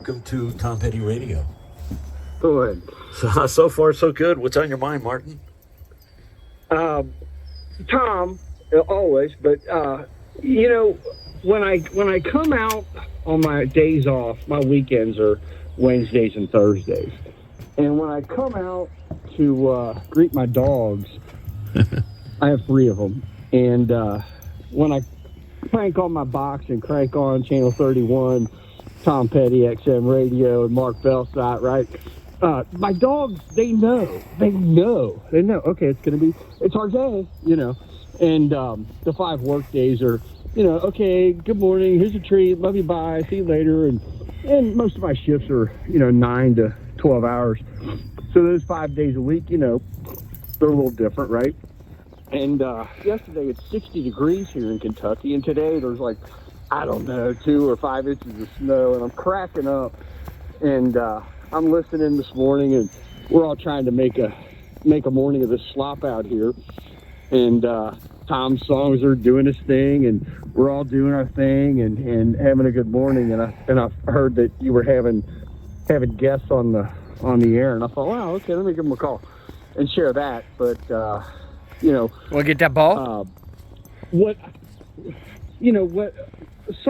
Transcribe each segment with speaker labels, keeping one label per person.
Speaker 1: Welcome to Tom Petty Radio.
Speaker 2: Good.
Speaker 1: So far, so good. What's on your mind, Martin?
Speaker 2: Tom, always, but when I come out on my days off, my weekends are Wednesdays and Thursdays, and when I come out to greet my dogs, I have 3 of them, and when I crank on my box and crank on channel 31, Tom Petty XM Radio, and Mark Felsot, right? My dogs, they know. Okay, it's our day, and the 5 work days are, okay, good morning, here's a treat, love you, bye, see you later, and most of my shifts are, 9 to 12 hours, so those 5 days a week, they're a little different, right? And yesterday it's 60 degrees here in Kentucky, and today there's like, I don't know, 2 or 5 inches of snow, and I'm cracking up, and I'm listening this morning, and we're all trying to make a morning of this slop out here, and Tom's songs are doing his thing, and we're all doing our thing and having a good morning, and I heard that you were having guests on the air, and I thought, wow, okay, let me give them a call and share that. But
Speaker 3: Want to get that ball?
Speaker 2: what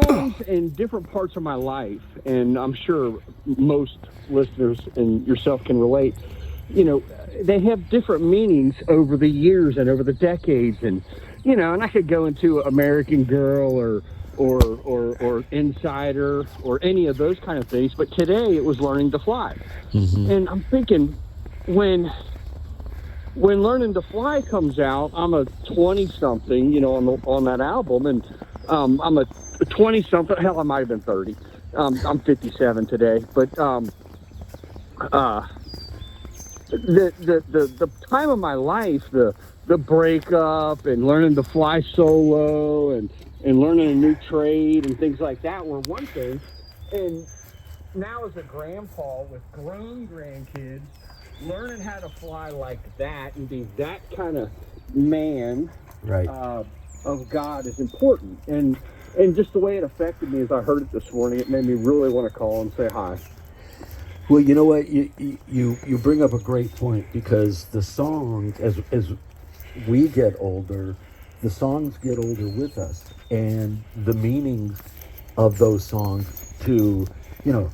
Speaker 2: songs in different parts of my life, and I'm sure most listeners and yourself can relate, they have different meanings over the years and over the decades, and and I could go into American Girl or Insider or any of those kind of things, but today it was Learning to Fly. And I'm thinking, when Learning to Fly comes out, I'm a 20-something, on that album, and I'm a 20-something, hell, I might have been 30. I'm 57 today, but the time of my life, the breakup and learning to fly solo and learning a new trade and things like that were one thing, and now as a grandpa with grown grandkids, learning how to fly like that and be that kind of man,
Speaker 1: Right.
Speaker 2: Of God is important, and just the way it affected me as I heard it this morning, it made me really want to call and say hi.
Speaker 1: Well, you know what? You bring up a great point, because the songs, as we get older, the songs get older with us, and the meanings of those songs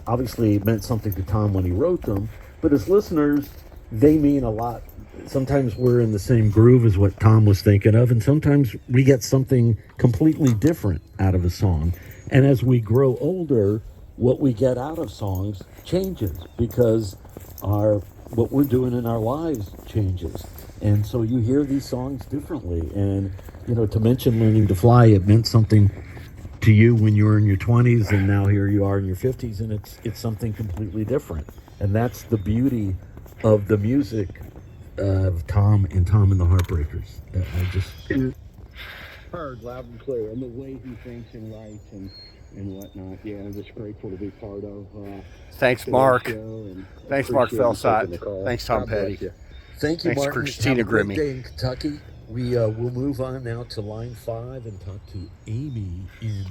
Speaker 1: obviously it meant something to Tom when he wrote them, but as listeners, they mean a lot. Sometimes we're in the same groove as what Tom was thinking of, and sometimes we get something completely different out of a song. And as we grow older, what we get out of songs changes, because what we're doing in our lives changes. And so you hear these songs differently. And, to mention Learning to Fly, it meant something to you when you were in your 20s, and now here you are in your 50s, and it's something completely different. And that's the beauty of the music of Tom and the Heartbreakers. I just
Speaker 2: Heard loud and clear, and the way he thinks and writes and whatnot. Yeah, I'm just grateful to be part of
Speaker 3: Thanks,
Speaker 2: today's
Speaker 3: Mark.
Speaker 2: show, and
Speaker 3: Thanks, Mark
Speaker 2: appreciate you taking the
Speaker 3: Felsot.
Speaker 2: call.
Speaker 3: Thanks, Tom
Speaker 2: God bless
Speaker 3: Petty.
Speaker 2: you.
Speaker 1: thank you,
Speaker 3: Thanks,
Speaker 1: Martin.
Speaker 3: Christina
Speaker 1: Have a great
Speaker 3: Grimmie.
Speaker 1: day in Kentucky. We'll move on now to line 5 and talk to Amy in